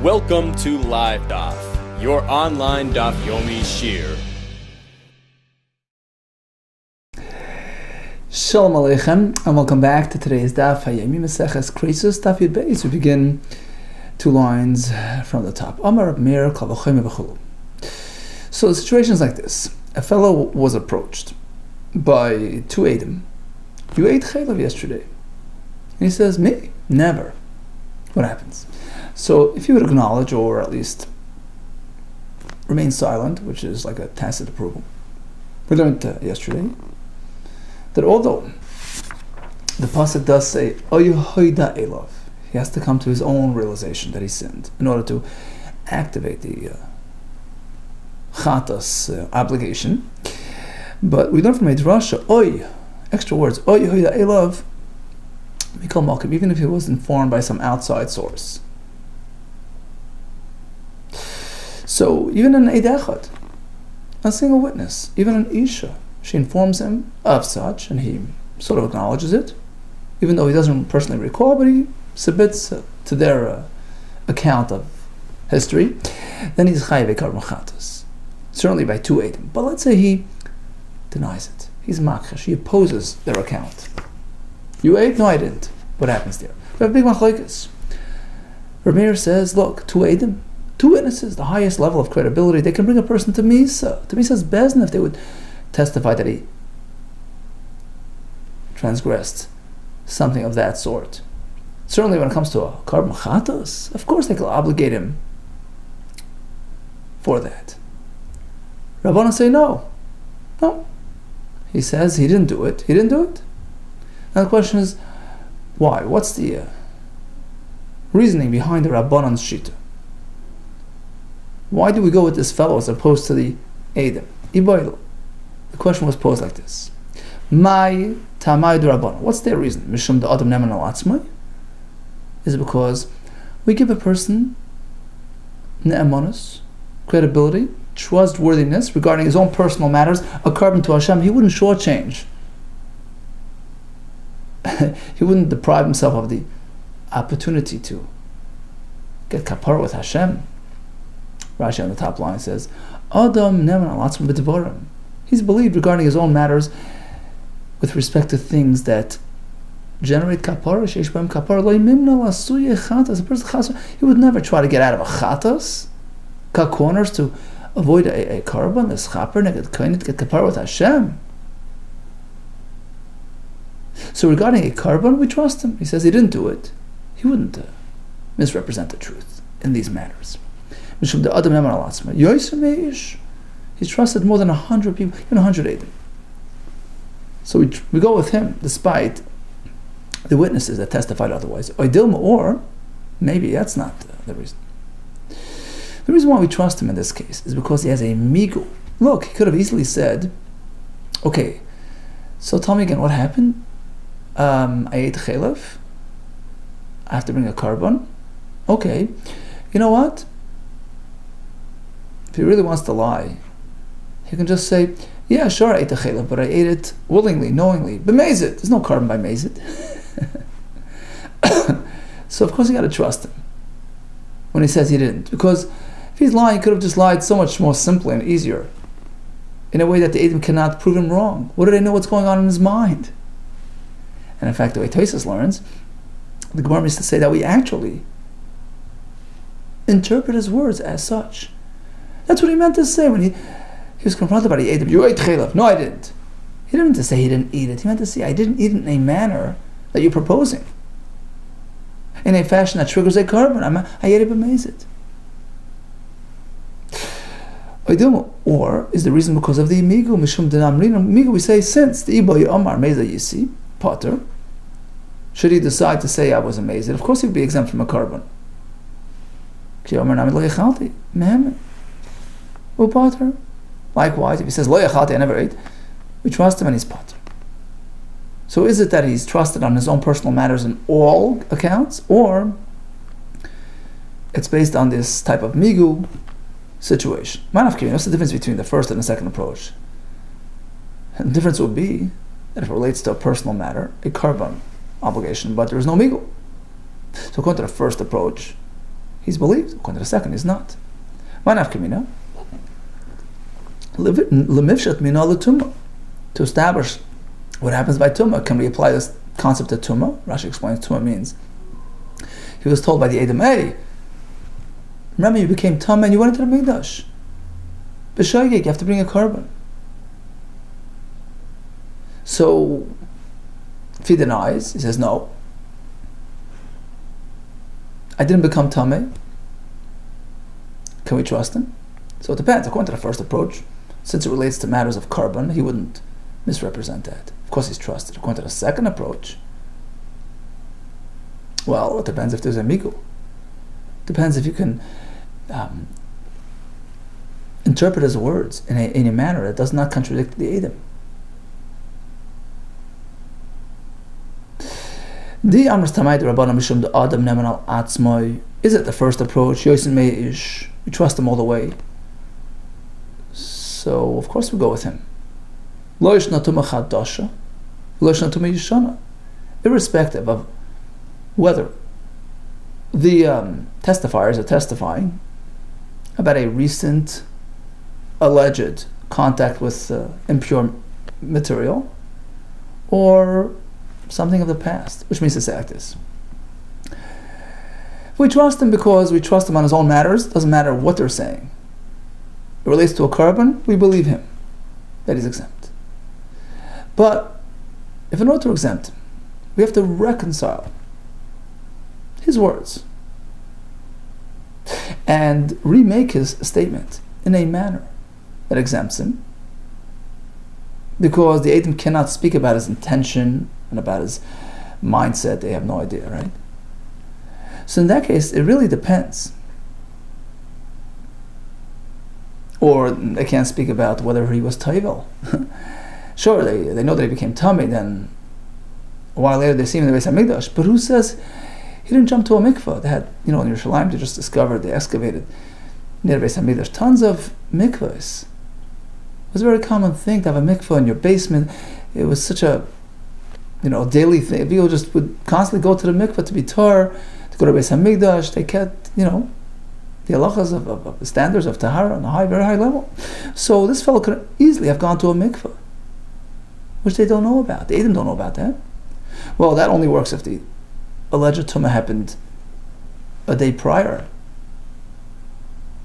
Welcome to LiveDaf, your online Daf Yomi Shir. Shalom Aleichem, and welcome back to today's Daf Hayomi Maseches KEREISOS Daf Yud Beis. We begin 2 lines from the top. Amar Meir Kavachim B'chulu. So the situation is like this: a fellow was approached by 2 Edom. You ate chaylev yesterday. And he says, me? Never. What happens? So if you would acknowledge, or at least remain silent, which is like a tacit approval, we learned yesterday that although the pasuk does say, Oyehoida Elov, he has to come to his own realization that he sinned in order to activate the chatas obligation. But we learn from Midrasha, Oy, extra words, Oyehoida Elov, Mikol Malkim, even if he was informed by some outside source. So even an Eid Echad, a single witness, even an Isha, she informs him of such, and he sort of acknowledges it, even though he doesn't personally recall, but he submits to their account of history. Then he's chayav karban chatas, certainly by 2 Edom. But let's say he denies it. He's makhesh. He opposes their account. You ate? No, I didn't. What happens there? We have big machlokes. Rameir says, look, 2 Edom, 2 witnesses, the highest level of credibility. They can bring a person to Misa. To Misa's bezin if they would testify that he transgressed something of that sort. Certainly when it comes to a karban chatas, of course they can obligate him for that. Rabbanan say no. He says he didn't do it. Now the question is, why? What's the reasoning behind the Rabbanan's shita? Why do we go with this fellow as opposed to the Edom? Iboilu. The question was posed like this: My tamay du Rabbanan. What's their reason? Mishum da adam neman al atzmai. Is it because we give a person ne'emanus, credibility, trustworthiness regarding his own personal matters, a karban to Hashem? He wouldn't shortchange. He wouldn't deprive himself of the opportunity to get kapara with Hashem. Rashi on the top line says, Adam neman al atzmai b'devarim. He's believed regarding his own matters with respect to things that generate kapara, sheish b'hem kapara, lo yimimna l'asuye chatas. A person chatas, he would never try to get out of a chatas, cut corners to avoid a karban, a schaper, neged koinit, get kapara with Hashem. So regarding a karban, we trust him. He says he didn't do it. He wouldn't misrepresent the truth in these matters. Mishum de adam neman al atzmai yoyser meish. He's trusted more than 100 people, even 100 Edom. So we go with him despite the witnesses that testified otherwise. Or maybe that's not the reason. The reason why we trust him in this case is because he has a migu. Look, he could have easily said, okay, so tell me again what happened. I ate chaylev. I have to bring a karban. Okay, you know what? If he really wants to lie, he can just say, yeah, sure, I ate the chaylev, but I ate it willingly, knowingly. B'mezit. There's no karban by mezit. So of course you got to trust him when he says he didn't. Because if he's lying, he could have just lied so much more simply and easier, in a way that the Edom cannot prove him wrong. What do they know what's going on in his mind? And in fact, the way Tosfos learns, the Gemara used to say that we actually interpret his words as such. That's what he meant to say when he was confronted by the Edom. You ate chaylev. No, I didn't. He didn't mean to say he didn't eat it. He meant to say, I didn't eat it in a manner that you're proposing, in a fashion that triggers a karban. I ate it b'mezit. Or is the reason because of the migu mishum denamrina? Migu, we say, since the iboy omar meza yisi potter, should he decide to say I was a mezit, of course he would be exempt from a karban. Ki omar namid lo yechalti mehemen u potter. Likewise, if he says lo yechalti, I never ate, we trust him and he's potter. So is it that he's trusted on his own personal matters in all accounts, or it's based on this type of migu situation? What's the difference between the first and the second approach? And the difference would be that if it relates to a personal matter, a karban obligation, but there is no migu. So according to the first approach, he's believed. According to the second, he's not. Manafkamina. Lemifshat mina l'tumah. To establish what happens by tumah, can we apply this concept to tumah? Rashi explains tumah means he was told by the Edom, hey, remember you became tumah and you went into the Mikdash. B'shogeg, you have to bring a korban. So if he denies, he says no, I didn't become tumah. Can we trust him? So it depends. According to the first approach, since it relates to matters of korban, he wouldn't misrepresent that. Of course he's trusted. According to the second approach, well, it depends if there's a migu. Depends if you can interpret his words in a manner that does not contradict the Edom. Is it the first approach? We trust him all the way. So of course we go with him. Irrespective of whether the testifiers are testifying about a recent alleged contact with impure material or something of the past, which means to say like this. If we trust him because we trust him on his own matters, doesn't matter what they're saying. It relates to a korban, we believe him that he's exempt. But if in order to exempt him, we have to reconcile his words and remake his statement in a manner that exempts him, because the Edom cannot speak about his intention and about his mindset. They have no idea, right? So in that case, it really depends. Or they can't speak about whether he was Taivel. Sure, they know that he became Tummy, then a while later they see him in the Beis HaMikdash, but who says he didn't jump to a mikveh? They had, in Yerushalayim, they just discovered, they excavated near Beis HaMikdash tons of mikvahs. It was a very common thing to have a mikveh in your basement. It was such a daily thing. People just would constantly go to the mikveh to be tar, to go to Beis HaMikdash. They kept, the halachas of the standards of tahara on a high, very high level. So this fellow could easily have gone to a mikveh, which they don't know about. The Edom don't know about that. Well, that only works if the alleged tumah happened a day prior.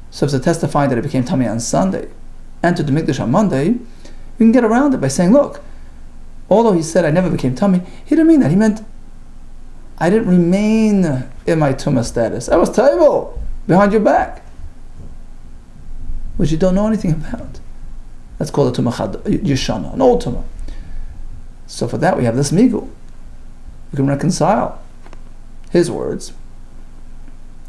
So if they're testifying that it became tummy on Sunday, entered the Mikdash on Monday, we can get around it by saying, look, although he said I never became tummy, he didn't mean that. He meant I didn't remain in my tumah status. I was taivel behind your back, which you don't know anything about. That's called a tumah yishana, an old tumah. So for that we have this migu. We can reconcile his words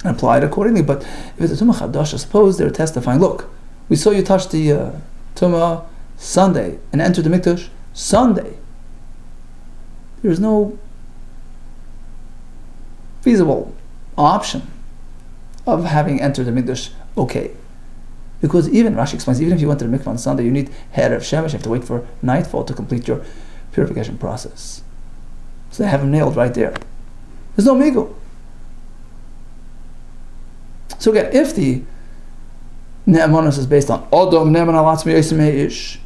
and apply it accordingly. But if it's a tumah chadasha, suppose they're testifying, look, we saw you touch the tumah Sunday and enter the mikdash Sunday. There's no feasible option of having entered the mikdash okay. Because even, Rashi explains, even if you went to the mikvah on Sunday, you need Erev Shemesh, you have to wait for nightfall to complete your purification process. So they have him nailed right there. There's no migu. So again, if the ne'emanus is based on Odom ne'eman al atzmi yosem ish,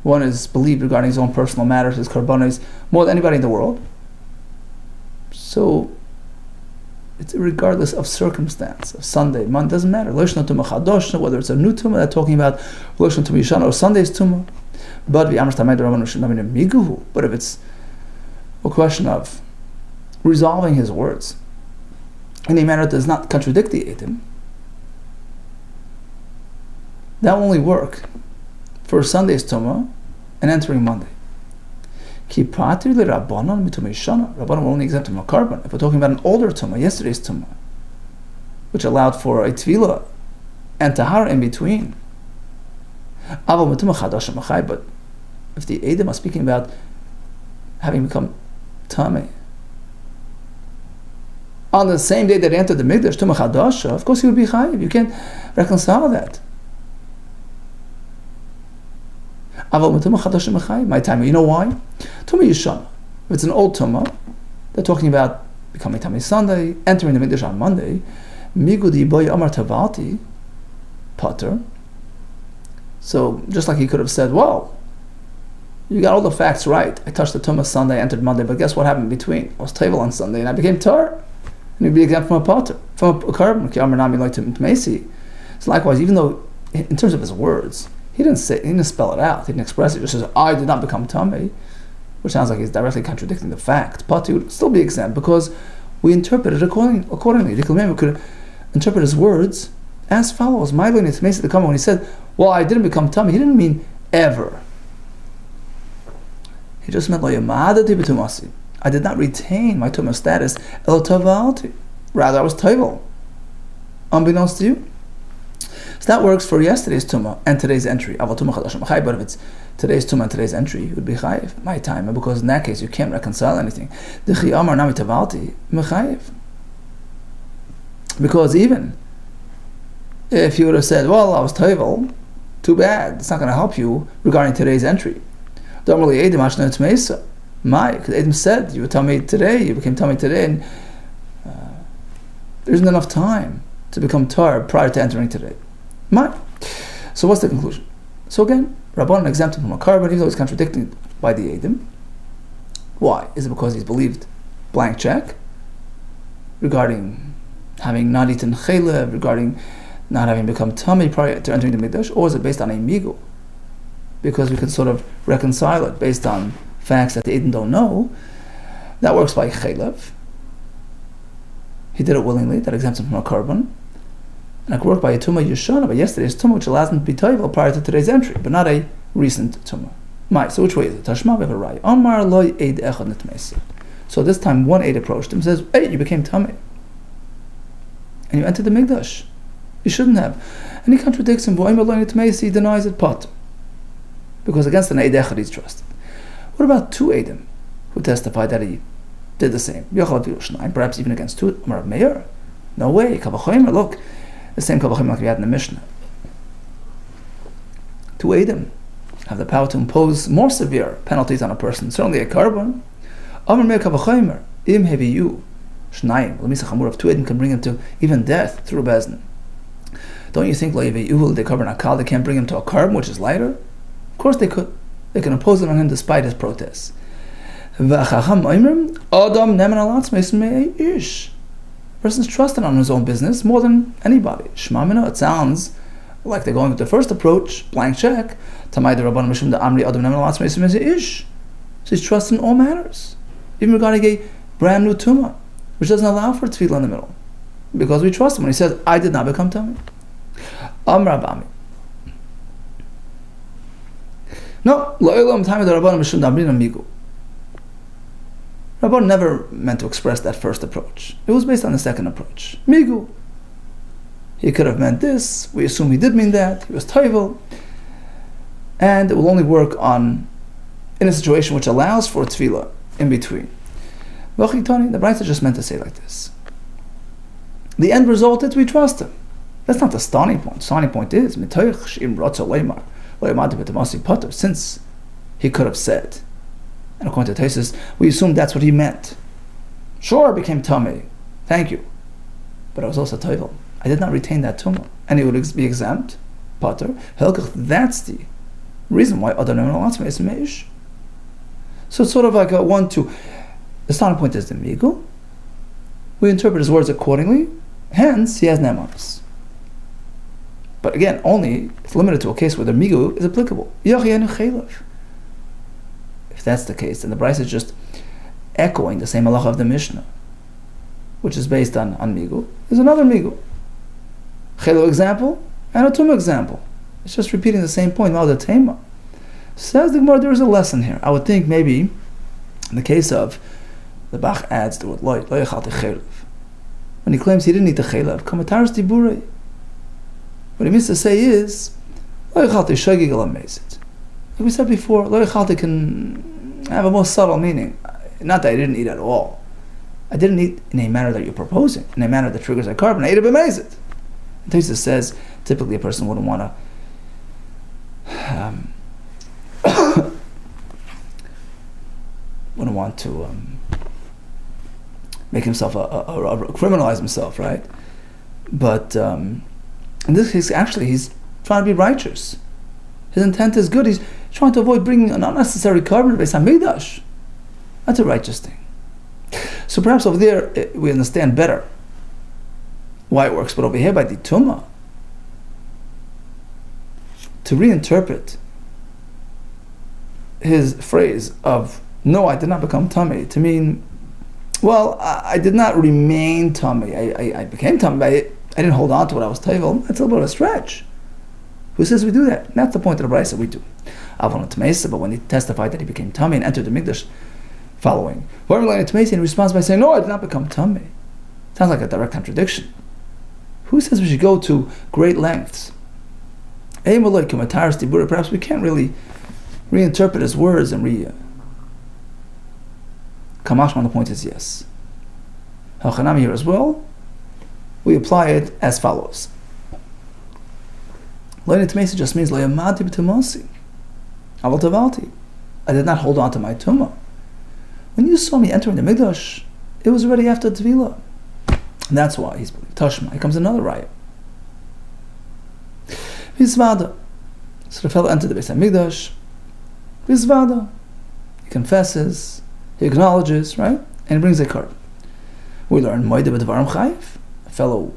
one is believed regarding his own personal matters, his karbanos, more than anybody in the world. So it's regardless of circumstance, of Sunday, Monday, doesn't matter. Whether it's a new tumah they're talking about, or Sunday's tumah. But if it's a question of resolving his words in a manner that does not contradict the Edom, that will only work for Sunday's tumah and entering Monday. Rabbanon will only exempt him a korban. If we're talking about an older tumah, yesterday's tumah, which allowed for a tefillah and tahara in between. But if the Edom are speaking about having become tameh on the same day that he entered the mikdash, tumah chadasha, of course he would be chayiv. You can't reconcile that. My time, you know why? Tumah yishana. If it's an old tumah, they're talking about becoming tummy Sunday, entering the Mikdash on Monday, migudi boy amar tavalti, pater. So just like he could have said, well, you got all the facts right. I touched the tumah Sunday, entered Monday, but guess what happened in between? I was table on Sunday and I became tar. And he'd be exempt from a pater, from a carbon. So likewise, even though in terms of his words, he didn't spell it out, he didn't express it, he just says, I did not become tummy, which sounds like he's directly contradicting the fact. Pater would still be exempt because we interpret it accordingly. We could interpret his words as follows. When he said, well, I didn't become tummy, he didn't mean ever. He just meant, I did not retain my tumah status, rather I was table, unbeknownst to you. So that works for yesterday's tumah and today's entry. But if it's today's tumah and today's entry, it would be chayiv, my time, because in that case you can't reconcile anything. Because even if you would have said, well, I was table, too bad, it's not going to help you regarding today's entry. Because Adam said, you would tell me today, you became tummy today, and there isn't enough time to become tar prior to entering today. So what's the conclusion? So again, Rabbanan exempted from a carbon, even though he's contradicted by the Adam. Why? Is it because he's believed blank check regarding having not eaten chaylev, regarding not having become tummy prior to entering the Mikdash, or is it based on a migu? Because we can sort of reconcile it based on facts that the Eden don't know. That works by chaylev. He did it willingly, that exempts him from a carbon. And it could work by a tumah yeshana, by yesterday's tumah, which allows him to be tayvel prior to today's entry, but not a recent tumah. So which way is it? Tashma, we have a rai. Amar loy eid echad nitmeisa. So this time one aid approached him and says, hey, you became tummy. And you entered the Mikdash. You shouldn't have. And he contradicts him. He denies it, pot. Because against an aid echad he's trusted. What about two Eidim who testified that he did the same? Perhaps even against two Amar Meir? No way. Look, the same Kavachomer like we had in the Mishnah. Two Eidim have the power to impose more severe penalties on a person. Certainly a carbon. Amar Meir Kavachomer im heviyu shnayim. L'misa chamur of two Eidim can bring him to even death through Bezdin. Don't you think lo yeviyu they carbon akal they can't bring him to a carbon which is lighter? Of course they could. They can impose it on him despite his protests. Person's trusted on his own business more than anybody. It sounds like they're going with the first approach, blank check. So he's trusted in all matters, even regarding a brand new tumah, which doesn't allow for tefillah in the middle, because we trust him when he says, I did not become tummy. No, Rabban never meant to express that first approach. It was based on the second approach. Migu. He could have meant this. We assume he did mean that. He was tayvel. And it will only work in a situation which allows for tefillah in between. The Brayta just meant to say like this. The end result is we trust him. That's not the starting point. The starting point is since he could have said, and according to Taisus, we assume that's what he meant. Sure, I became tummy, thank you, but I was also tayvel. I did not retain that tumah, and he would be exempt. Pater, that's the reason why Adam is meish. So it's sort of like a 1-2. The starting point is the migu. We interpret his words accordingly. Hence, he has nemanos. But again, only it's limited to a case where the migu is applicable. If that's the case, then the Bryce is just echoing the same halacha of the Mishnah, which is based on migu. There's another migu. Chelo example and a tumah example. It's just repeating the same point. Says the Gemara, there is a lesson here. I would think maybe in the case of the Bach adds the word lo yachalti chelev. When he claims he didn't eat the chelev, kamataris diburei. What he means to say is lo yachalti shogig al amezit. Like we said before, lo yachalti can have a more subtle meaning. Not that I didn't eat at all. I didn't eat in a manner that you're proposing, in a manner that triggers a carbon. I ate a b'mezit. Taisus says typically a person wouldn't want to make himself criminalize himself, right? But in this case, actually, he's trying to be righteous. His intent is good. He's trying to avoid bringing an unnecessary carbon based on Hamikdash. That's a righteous thing. So perhaps over there we understand better why it works, but over here by the Tumah, to reinterpret his phrase of "No, I did not become tummy" to mean, well, I did not remain tummy. I became tummy, but I didn't hold on to what I was told. That's a little bit of a stretch. Who says we do that? That's the point of the brayso. We do. But when he testified that he became tummy and entered the mikdash, following, and he responds by saying, "No, I did not become tummy." Sounds like a direct contradiction. Who says we should go to great lengths? Perhaps we can't really reinterpret his words and Kamashman, the point is yes. Hachanami here as well, we apply it as follows. Learning Tamesi just means Layamati b'Tamasi. Aval Tavalti. I did not hold on to my tumah. When you saw me entering the Mikdash, it was already after Tevilah. And that's why he's believed. Tashma. Here comes another riot. Vizvada. So the fellow entered the Beis HaMikdash. Vizvada. He confesses, he acknowledges, right? And he brings a card. We learn Moide b'Dvarim Chayiv. A fellow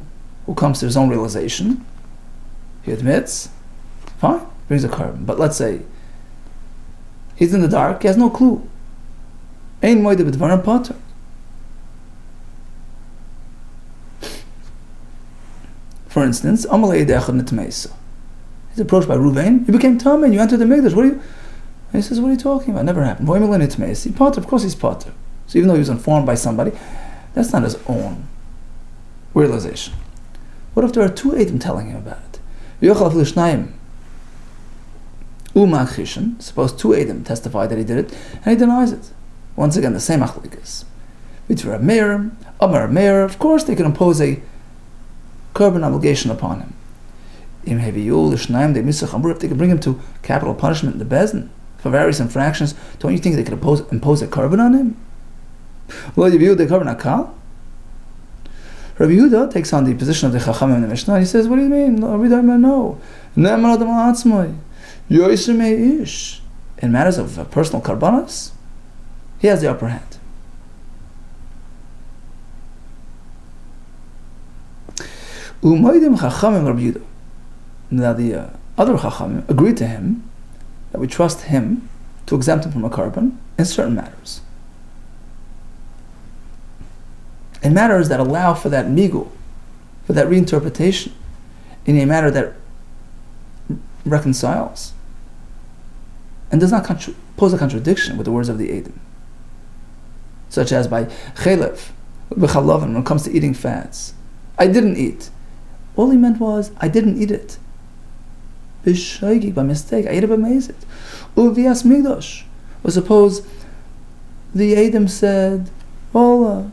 who comes to his own realization. He admits, fine, brings a carbon. But let's say he's in the dark, he has no clue. Ein moide b'dvarim pater. For instance, Amalei Dechad Nitmeisa. He's approached by Ruvain. You became Tamei, you entered the Mikdash. What are you? And he says, what are you talking about? Never happened. Voimelei Nitmeisa. Pater, of course he's pater. So even though he was informed by somebody, that's not his own realization. What if there are two Eidim telling him about it? Suppose two Eidim testify that he did it, and he denies it. Once again, the same achlikas. Between Meir, Amar Meir, of course they can impose a carbon obligation upon him. If they can bring him to capital punishment in the Bezdin for various infractions, don't you think they could impose a carbon on him? Well, you view the carbon akal. Rabbi Yehuda takes on the position of the Chachamim in the Mishnah. He says, what do you mean? No. In matters of personal karbanos, he has the upper hand. Now the other Chachamim agreed to him that we trust him to exempt him from a carbon in certain matters. In matters that allow for that migu, for that reinterpretation, in a manner that reconciles and does not pose a contradiction with the words of the Eidim. Such as by chelev, b'chalavim, when it comes to eating fats. I didn't eat. All he meant was, I didn't eat it. B'shaygig, by mistake, I ate it by mezit. Uvias migdosh. Or suppose the Eidim said, well,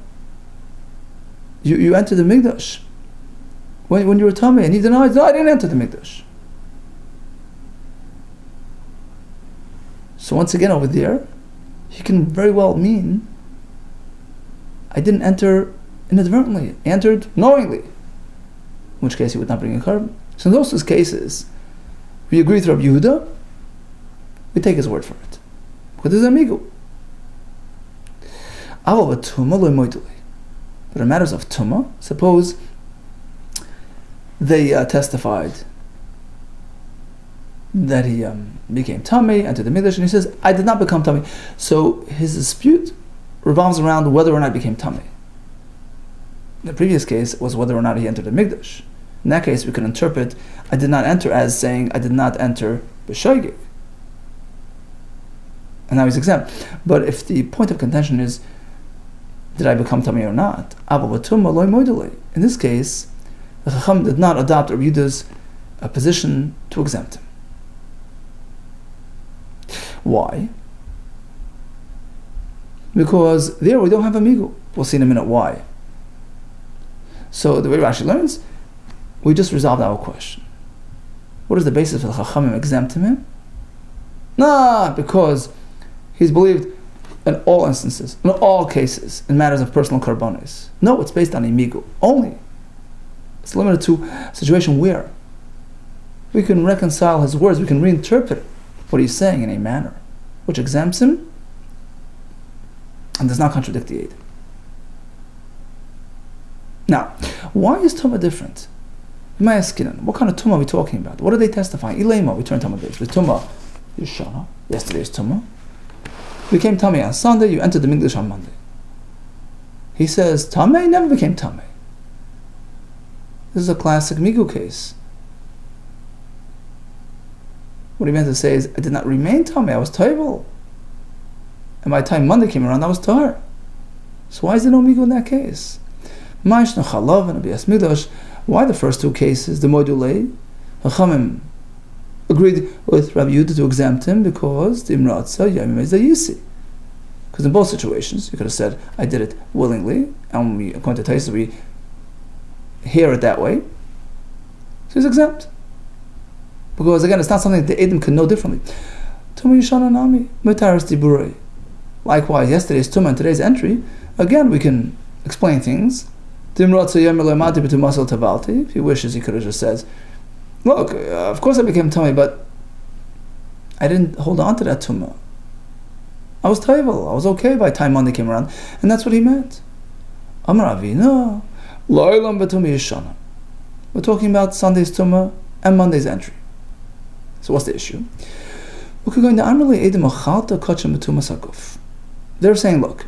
you entered the Mikdash when you were tummy, and he denied, no, I didn't enter the Mikdash. So once again over there, he can very well mean, I didn't enter inadvertently, I entered knowingly, in which case he would not bring a carbon. So in those two cases, we agree with Rabbi Yehuda, we take his word for it. Because there's an amigo. But in matters of tumah, suppose they testified that he became tummy, entered the mikdash, and he says, I did not become tummy. So his dispute revolves around whether or not he became tummy. The previous case was whether or not he entered the mikdash. In that case, we can interpret I did not enter as saying I did not enter b'shaygig. And now he's exempt. But if the point of contention is, did I become tummy or not? In this case, the Chacham did not adopt Rabbi Yehuda's position to exempt him. Why? Because there we don't have a migu. We'll see in a minute why. So the way Rashi learns, we just resolved our question. What is the basis for the Chachamim exempting him? Because he's believed in all instances, in all cases, in matters of personal karbonis. No, it's based on a migu only. It's limited to a situation where we can reconcile his words, we can reinterpret what he's saying in a manner which exempts him and does not contradict the aid. Now, why is Tumah different? You might ask, what kind of Tumah are we talking about? What are they testifying? Ilema, we turn Talmud Bavli. With Tumah, Yeshana, yesterday's Tumah. You became Tamei on Sunday, you entered the English on Monday. He says, Tamei never became Tamei. This is a classic Migu case. What he meant to say is, I did not remain Tamei, I was Toivel. And by the time Monday came around, I was Tahar. So why is there no Migu in that case? Why the first two cases, the Modulei, Chachamim agreed with Rabbi Yehuda to exempt him because the Imratza Yamim is Yisi. Because in both situations, you could have said, I did it willingly, and we, according to Taisa, we hear it that way. So he's exempt. Because again, it's not something that the Edom can know differently. Tumah Yishana Nami, Metaris Diburei. Likewise, yesterday's Tumah and today's entry, again, we can explain things. If he wishes, he could have just said, look, of course I became Tumah, but I didn't hold on to that Tumah. I was Taival, I was okay by the time Monday came around, and that's what he meant. Amar Avina, Lo'ilam B'Tumah Yishana. We're talking about Sunday's Tumah and Monday's entry. So what's the issue? They're saying, look,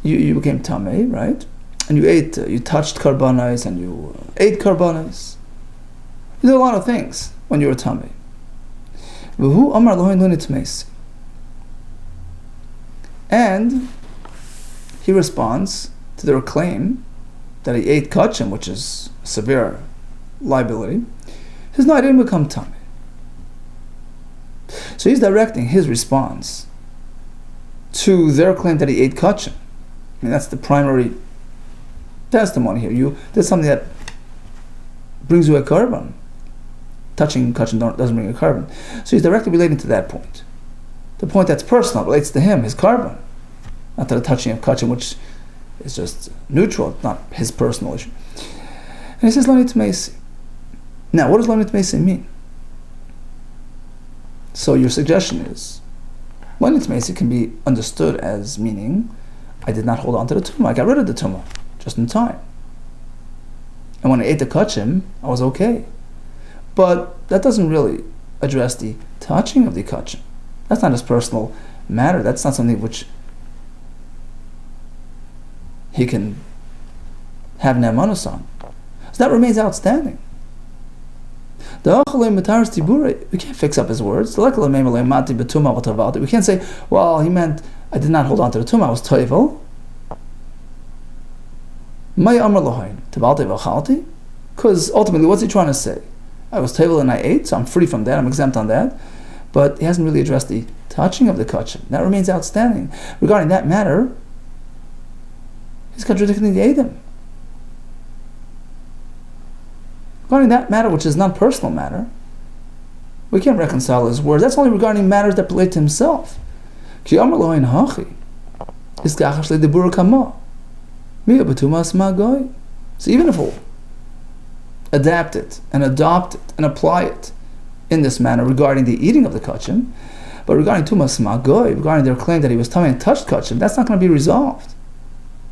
you became Tamei, right? And you ate, you touched karbanos, and you ate karbanos. You did a lot of things when you were Tamei. And he responds to their claim that he ate kachim, which is severe liability. He says, no, I didn't become Tamei. So he's directing his response to their claim that he ate kachim. I mean, that's the primary testimony here. You did something that brings you a carbon. Touching kachim doesn't bring a carbon. So he's directly relating to that point. The point that's personal relates to him, his carbon, not to the touching of kachim, which is just neutral, not his personal issue. And he says, Lonit Meisi. Now, what does Lonit Meisi mean? So your suggestion is, Lonit Meisi can be understood as meaning, I did not hold on to the tumah, I got rid of the tumah, just in time. And when I ate the kachim, I was okay. But that doesn't really address the touching of the kachim. That's not his personal matter. That's not something which he can have ne'emanus on. So that remains outstanding. We can't fix up his words. We can't say, well, he meant I did not hold on to the tumah, I was toivel. Because ultimately, what's he trying to say? I was toivel and I ate, so I'm free from that, I'm exempt on that. But he hasn't really addressed the touching of the kachim. That remains outstanding. Regarding that matter, he's contradicting the Edom. Regarding that matter, which is not personal matter, we can't reconcile his words. That's only regarding matters that relate to himself. So even if we'll adapt it and adopt it and apply it in this manner regarding the eating of the kachim, but regarding tumas magoy, regarding their claim that he was tummy and touched kachim, that's not going to be resolved.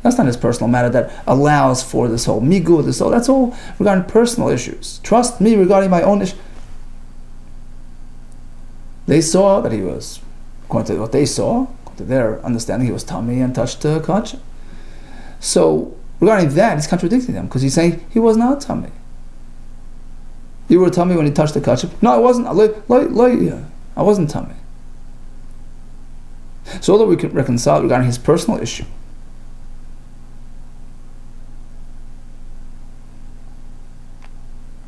That's not his personal matter that allows for this whole migu, this whole. That's all regarding personal issues. Trust me regarding my own issue. They saw that he was, according to what they saw, according to their understanding, he was tummy and touched kachim. So regarding that, he's contradicting them because he's saying he was not tummy. You were tummy when he touched the kachim. No, I wasn't. I wasn't tummy. So although we can reconcile regarding his personal issue,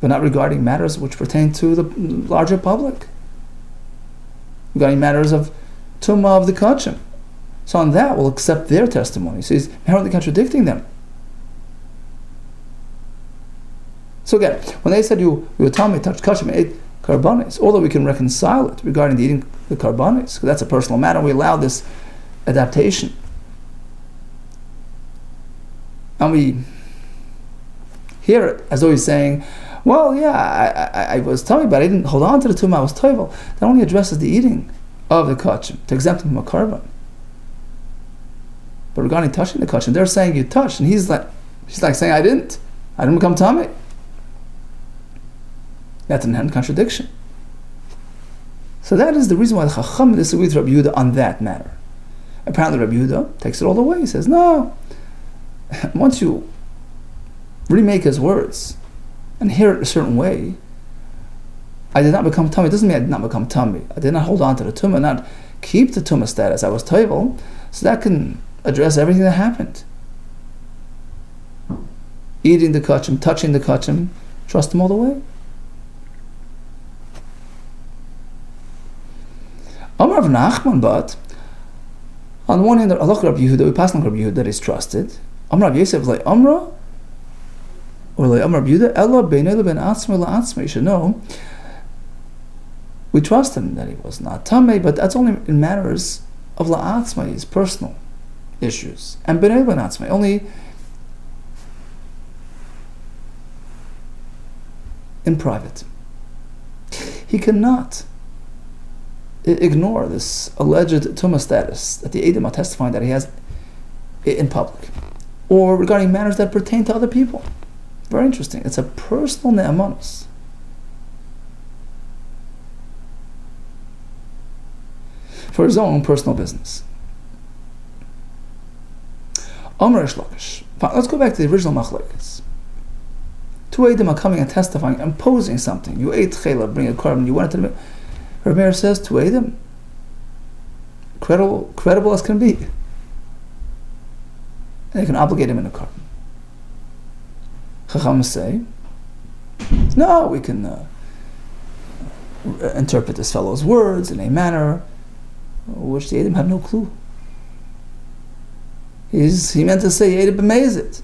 but not regarding matters which pertain to the larger public, regarding matters of tumah of the kachim. So on that, we'll accept their testimony. So he's inherently contradicting them. So again, when they said you were telling me touched kachim and ate karbanis, although we can reconcile it regarding the eating the karbanis, because that's a personal matter, we allow this adaptation. And we hear it as though he's saying, well, yeah, I was tummy, but I didn't hold on to the tumah, I was toivel. That only addresses the eating of the kachim, to exempt him from a korban. But regarding touching the kachim, they're saying you touched, and he's like saying, I didn't become tummy. That's an inherent contradiction. So that is the reason why the Chacham disagrees with Rabbi Yehuda on that matter. Apparently Rabbi Yehuda takes it all the way. He says, no, once you remake his words and hear it a certain way, I did not become tummy. It doesn't mean I did not become tummy. I did not hold on to the tumah, not keep the tumah status. I was toivel, so that can address everything that happened. Eating the kachim, touching the kachim, trust him all the way. Amar of Nachman, but on the one hand, Allah Rabbi Yehuda, we pass on Rabbi Yehuda that is trusted. Amar Rabbi Yosef like Amra, or like Amar Rabbi Yehuda, Ella beinei ben atzmei la'atzmei. You should know, we trust him that he was not tamei, but that's only in matters of la'atzmei, his personal issues, and beinei ben atzmei only in private. He cannot ignore this alleged tumah status that the Eidim are testifying that he has in public, or regarding matters that pertain to other people. Very interesting. It's a personal ne'emanus. For his own personal business. Amar Reish Lakish. Let's go back to the original machlokes. Two Eidim are coming and testifying, imposing something. You ate chela, bring a korban, you wanted to. Rabbi Meir says to Eidim, credible as can be, and they can obligate him in a korban. Chacham say, no, we can interpret this fellow's words in a manner which the Eidim have no clue. He meant to say Eidim b'mezit,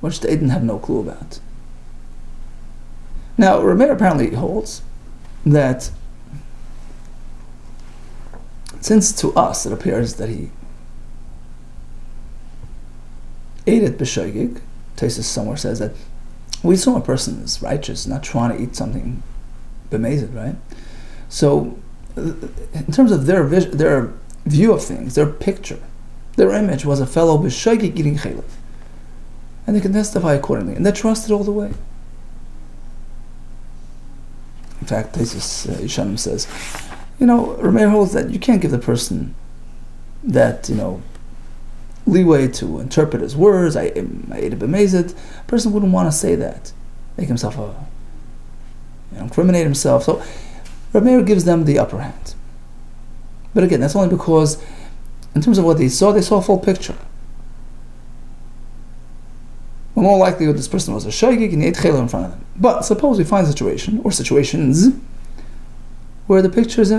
which the Eidim have no clue about. Now, Rabbi Meir apparently holds that since to us it appears that he ate it b'shoigig, Tosfos somewhere says that we assume a person is righteous, not trying to eat something b'mezid, right? So, in terms of their view of things, their picture, their image was a fellow b'shoigig eating chaylev, and they can testify accordingly, and they're trusted all the way. In fact, Tosfos Yishanim says, Rameir holds that you can't give the person that, leeway to interpret his words. I ate it b'mezid. A person wouldn't want to say that, make himself incriminate himself. So Rameir gives them the upper hand. But again, that's only because, in terms of what they saw a full picture. Well, more likely this person was a shaygig and he ate chela in front of them. But suppose we find a situation, or situations, where the picture is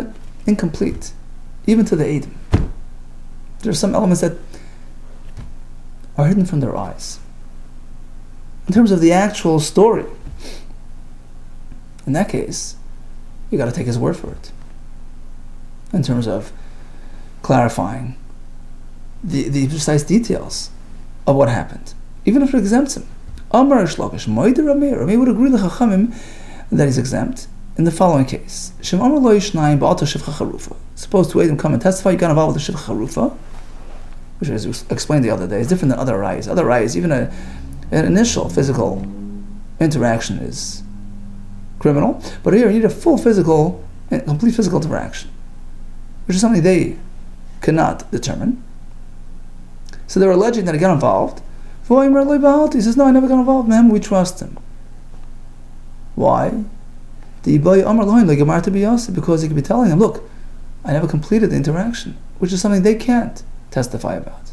incomplete, even to the Eidim. There are some elements that are hidden from their eyes. In terms of the actual story, in that case, you got to take his word for it. In terms of clarifying the precise details of what happened, even if it exempts him. Amar Reish Lakish, Moed Rameir would agree with Chachamim that he's exempt in the following case. Shem Amar Lo Yishnayim Ba'ata Shivcha Charufa. Suppose two Eidim come and testify, you got involved with the Shivcha Charufa, which, as we explained the other day, is different than other rayas. Other rayas, even an initial physical interaction is criminal, but here you need a full physical and complete physical interaction, which is something they cannot determine. So they're alleging that he got involved. He says, no, I never got involved, ma'am, we trust him. Why? Because he could be telling them, look, I never completed the interaction, which is something they can't testify about.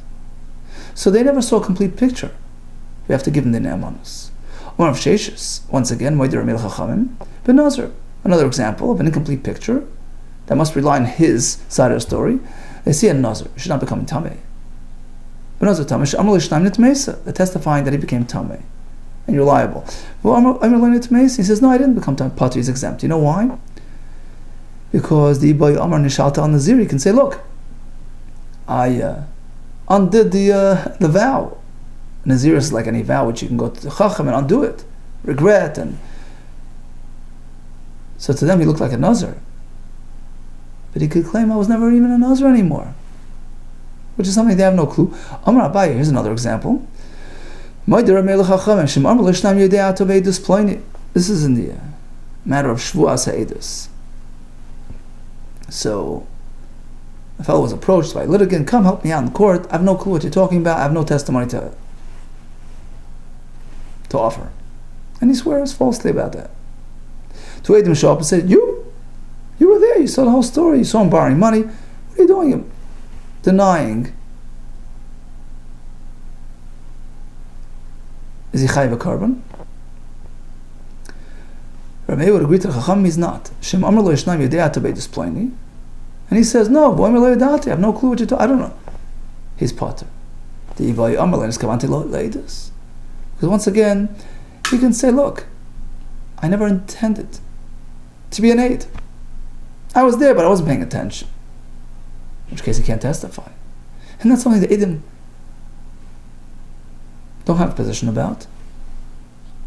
So they never saw a complete picture. We have to give them the ne'emanus. Once again, another example of an incomplete picture that must rely on his side of the story. They see a nazir, should not become tamei. They're testifying that he became tamei, and you're liable. He says, no, I didn't become tamei. Patu is exempt. You know why? Because the Ibai Amar Nishalta al Naziri can say, look, I undid the vow. Nazir is like any vow which you can go to the Chacham and undo it, regret, and so to them he looked like a Nazir. But he could claim I was never even a Nazir anymore, which is something they have no clue. Amar Abaye, here's another example. This is in the matter of Shvuas HaEdus. So a fellow was approached by a litigant, come help me out in court, I have no clue what you're talking about, I have no testimony to offer. And he swears falsely about that. Two Eidim show up and said, you were there, you saw the whole story, you saw him borrowing money, what are you doing? You're denying. Is he chayiv a carbon? Rabbi would agree to the Chacham, he's not. Shem Amar lo yishnam yedei atabei displaini. And he says, no, boy, I have no clue what you're talking. I don't know. He's potter. The Ibai Amar lo niskavanti lo leidus. Because once again, he can say, look, I never intended to be an aid. I was there, but I wasn't paying attention. In which case he can't testify. And that's something the Eidim don't have a position about.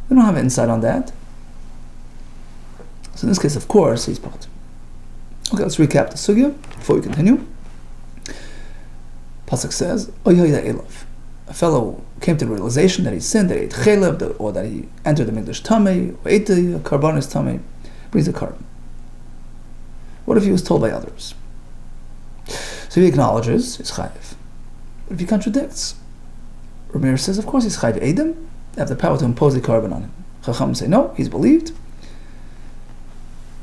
They don't have insight on that. So in this case, of course, he's potter. Okay, let's recap the sugya before we continue. Pasuk says, a fellow came to the realization that he sinned, that he ate chelev, or that he entered the mikdash tamei, or ate the karbanis tamei, brings a carbon. What if he was told by others? So he acknowledges, he's chayiv. But if he contradicts, Rameir says, of course he's chayiv edim, they have the power to impose a carbon on him. Chacham say, no, he's believed.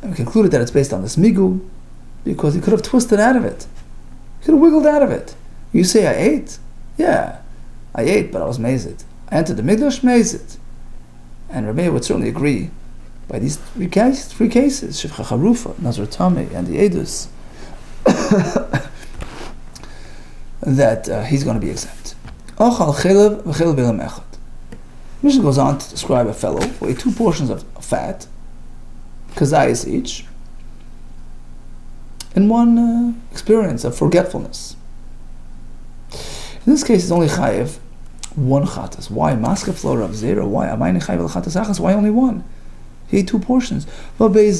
And we concluded that it's based on this migu, because he could have twisted out of it. He could have wiggled out of it. You say, I ate? Yeah, I ate, but I was mazed. I entered the mikdash, mazed. And Rabbi would certainly agree by these three cases, Shivcha Charufa, Nazar Tameh, and the Edus, that he's going to be exempt. Mishnah goes on to describe a fellow who ate 2 portions of fat, kazayas each, in one experience of forgetfulness. In this case, it's only chayiv 1 chatas. Why maska flora of zera? Why amayne chayiv chatas achas? Why only 1? He ate 2 portions. Abaye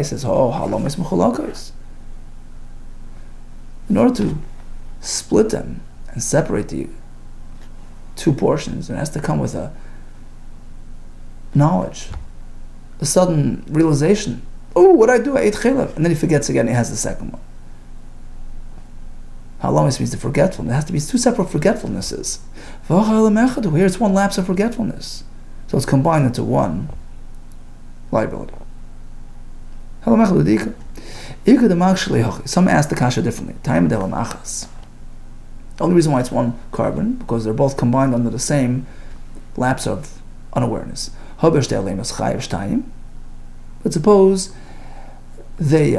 says, oh, halom is mecholakos. In order to split them and separate the 2 portions, it has to come with a knowledge, a sudden realization. Oh, what did I do? I ate chelev. And then he forgets again, he has the second one. Halamis means the forgetfulness. There has to be 2 separate forgetfulnesses. Here it's 1 lapse of forgetfulness. So it's combined into 1 liability. Some ask the kasha differently. The only reason why it's 1 carbon, because they're both combined under the same lapse of unawareness. But suppose they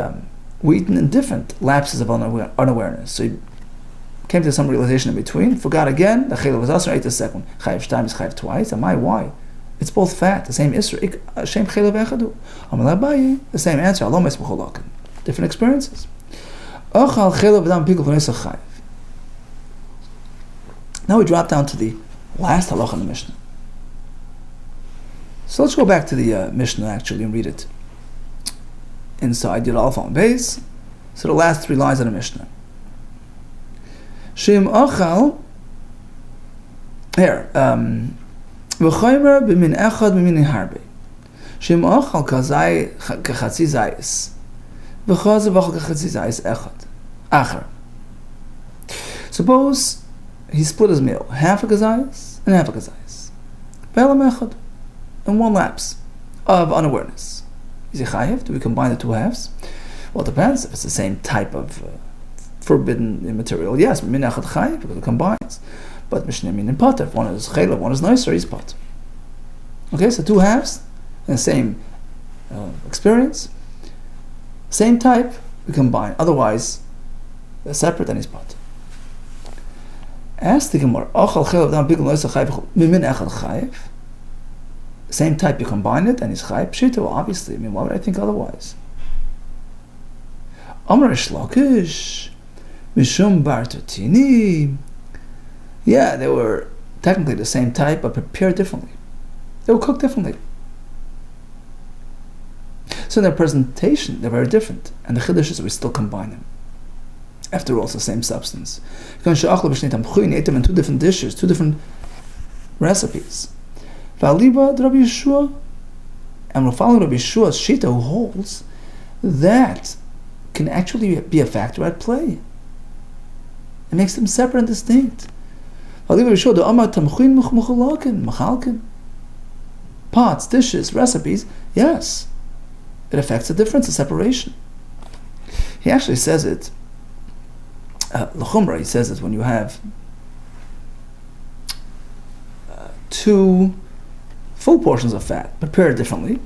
were eaten in different lapses of unawareness. So you came to some realization in between, forgot again, the chaylev was also ate the second one. Chayiv shtayim is chayiv twice. Am I why? It's both fat, the same isra. Shem chaylev echadu. Amalei Abaye, the same answer. Alom es b'cholakin. Different experiences. Ochal chaylev v'dam pikul v'nesa chayiv. Now we drop down to the last halacha in the Mishnah. So let's go back to the Mishnah actually and read it inside Yud Aleph on base. So the last 3 lines of the Mishnah. Shem achal here v'chaymer b'min echad b'min harbe. Shem achal kazay kachatzi zayis v'chaz v'achal kachatzi zayis echad acher. Suppose he split his meal, half a kazayis and half a kazayis. V'elam echad, in 1 lapse of unawareness. Is it chayiv? Do we combine the 2 halves? Well, it depends. If it's the same type of forbidden material, yes, min echad chayiv, because it combines. But mishneh min in potter. If one is chaylev, one is nicer, he's potter. Okay, so 2 halves in the same experience, same type, we combine. Otherwise, they're separate and he's potter. Ask the Gemara, ochal chaylev dam bigul noisa chayiv min echad chayiv. Same type, you combine it, and he's chayiv pshita. Well, obviously, I mean, why would I think otherwise? Amar Shlokish, Mishum bartutini. Yeah, they were technically the same type, but prepared differently. They were cooked differently. So in their presentation, they're very different. And the chiddush is we still combine them. After all, it's the same substance. You ate them in two different dishes, two different recipes. And we're following Rabbi Yeshua's shita, who holds that can actually be a factor at play. It makes them separate and distinct. Pots, dishes, recipes, yes. It affects the difference, the separation. He actually says it, l'chumra, he says it when you have two full portions of fat prepared differently,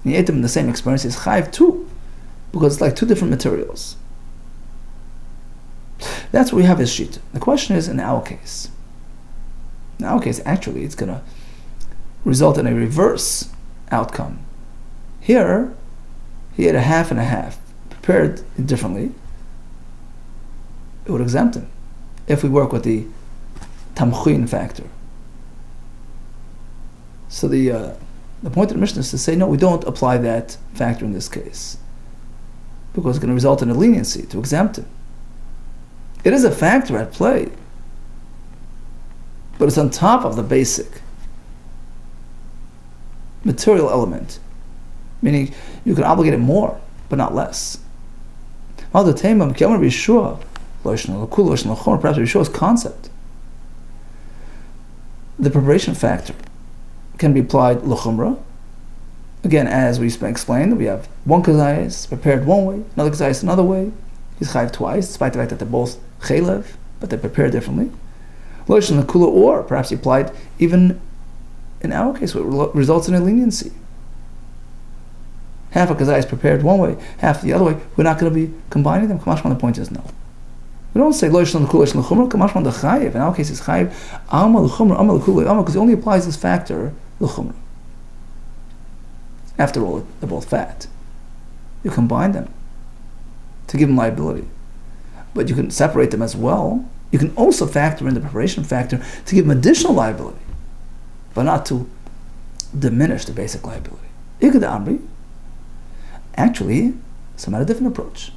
and you ate them in the same experience, it's chayv too, because it's like two different materials. That's what we have as shita. The question is, in our case, actually, it's going to result in a reverse outcome. Here, he ate a half and a half, prepared differently. It would exempt him if we work with the tamchuin factor. So the point of the Mishnah is to say, no, we don't apply that factor in this case, because it's going to result in a leniency to exempt him. It is a factor at play, but it's on top of the basic material element, meaning you can obligate it more, but not less. Perhaps Yeshua's concept, the preparation factor, can be applied l'chumra. Again, as we explained, we have one kazayis prepared one way, another kazayis another way. He's chayv twice, despite the fact that they're both chaylev, but they're prepared differently. Or perhaps he applied even in our case, what results in a leniency. Half a kazayis is prepared one way, half the other way. We're not going to be combining them. Kamashman, the point is no. We don't say lo yishlan l'kula yishlan l'chumra. Kamashman the chayiv. In our case, it's chayiv alma l'chumra, alma l'kula alma, because it only applies this factor l'chumra. After all, they're both fat. You combine them to give them liability, but you can separate them as well. You can also factor in the preparation factor to give them additional liability, but not to diminish the basic liability. Ikad amri. Actually, some had a different approach.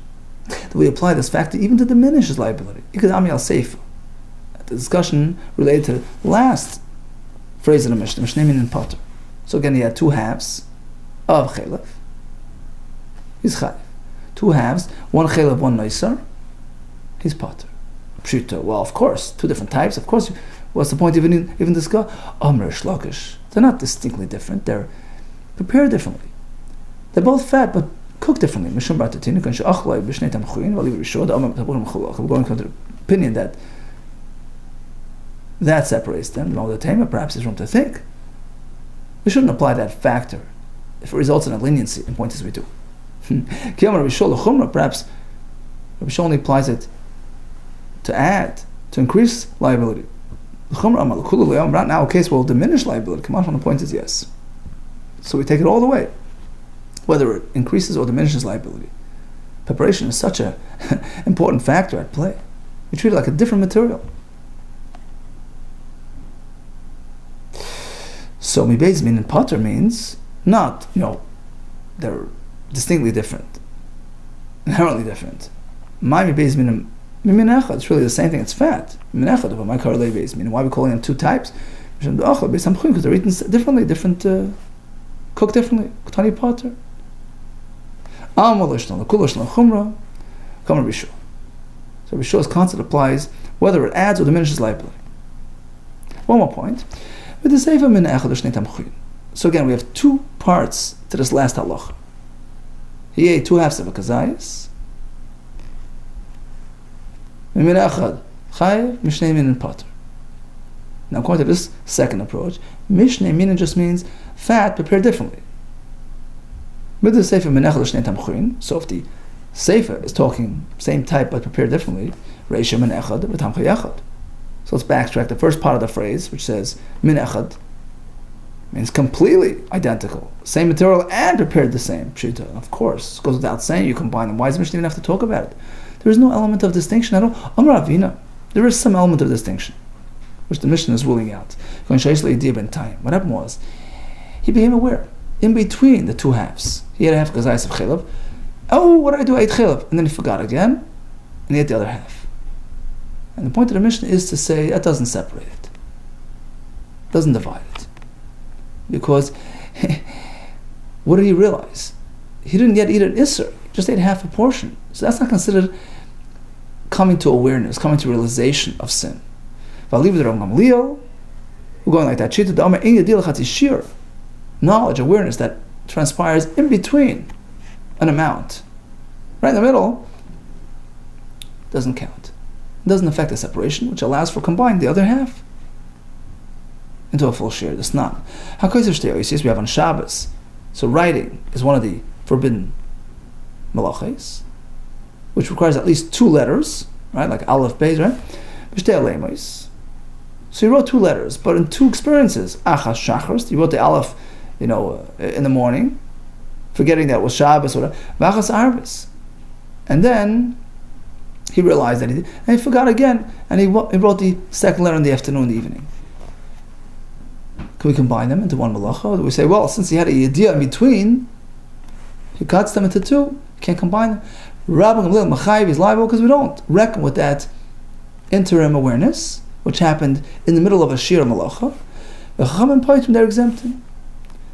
That we apply this factor even to diminish his liability. Ikad amri al seif. The discussion related to the last phrase in the Mishnah, Mishnemin and Potter. So again, he had two halves of chaylev. He's chayv. Two halves, one chaylev, one noisar. He's Potter. Pshuta. Well, of course, two different types. Of course, what's the point of even discuss? Amr shlokish. They're not distinctly different. They're prepared differently. They're both fat, but cooked differently. We're going to the opinion that separates them. The Tema perhaps is room to think. We shouldn't apply that factor if it results in a leniency in points as we do. Perhaps Rabbi only applies it to add, to increase liability. Right now, a case will diminish liability. Come on, the point is yes. So we take it all the way, whether it increases or diminishes liability. Preparation is such an important factor at play. We treat it like a different material. So mibeiz min and potter means not, they're distinctly different, inherently different. My mibeiz min echad, it's really the same thing. It's fat. Min echad, but my karlei beiz min. Why are we calling them two types? Because they're eaten differently, cooked differently. Tani potter. So Risho's concept applies whether it adds or diminishes liability. One more point. So again, we have two parts to this last halacha. He ate two halves of a kazayis. Now, according to this second approach, mishnei minin just means fat prepared differently. So if the sefer is talking same type but prepared differently, so let's backtrack the first part of the phrase, which says min echad means completely identical, same material and prepared the same. Pshita, of course, it goes without saying you combine them. Why does Mishnah even have to talk about it? There is no element of distinction at all. Amar Avina, there is some element of distinction, which the Mishnah is ruling out. What happened was, he became aware, in between the two halves. He had a half gazayis of chilab. Oh, what did I do? I ate chilab. And then he forgot again, and he ate the other half. And the point of the Mishnah is to say, that doesn't separate it. Doesn't divide it. Because, what did he realize? He didn't yet eat an isser, just ate half a portion. So that's not considered coming to awareness, coming to realization of sin. We're going like that. Knowledge, awareness that transpires in between an amount. Right in the middle doesn't count. It doesn't affect the separation, which allows for combining the other half into a full share. That's not. We have on Shabbos. So writing is one of the forbidden malachos, which requires at least 2 letters, right? Like aleph, beis, right? So he wrote 2 letters, but in 2 experiences. Achas shachars, he wrote the aleph, in the morning, forgetting that it was Shabbos or v'achas arvis, and then he realized that and he forgot again, and he wrote the second letter in the afternoon, in the evening. Can we combine them into one malacha? Or do we say, well, since he had a yediyah in between, he cuts them into 2, can't combine them? Rabbi Gamliel Machayev is liable because we don't reckon with that interim awareness, which happened in the middle of a shir malacha. The Chachamim Paitim, they're exempted.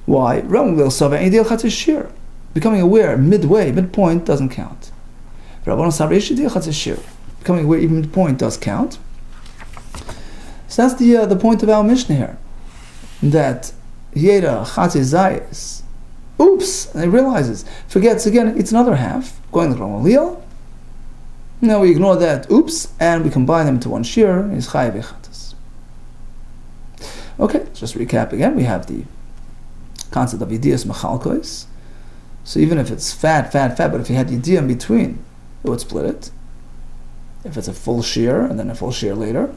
Why? Rabbi Gamliel Sava Ein Dil Chatzis Shir. Becoming aware midpoint doesn't count. Rabbanon Sava Yesh Dil Chatzis Shir. Becoming aware even midpoint does count. So that's the point of our Mishnah here. That Yeda Chatzis Zayis. Oops! And he realizes, forgets again, it's another half, going like Rambam Liel. Now we ignore that, oops, and we combine them into one shir, and it's Chayav Echatas. Okay, let's just recap again. We have the concept of Yediyas Mechalkos. So even if it's fat, but if you had Yediyah in between, it would split it. If it's a full shir, and then a full shir later.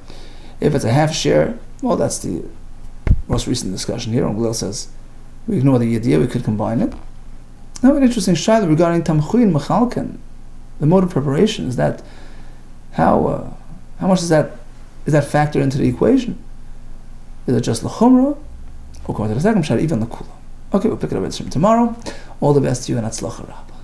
If it's a half shir, well, that's the most recent discussion here. Rambam Liel says, we ignore the idea, we could combine it. Now an interesting shayla regarding tamchuin mechalken, the mode of preparation. Is that how much is that factored into the equation? Is it just l'chumra, or according to the second shayla, even l'kula? Okay, we'll pick it up tomorrow. All the best to you and atzlacha rabba.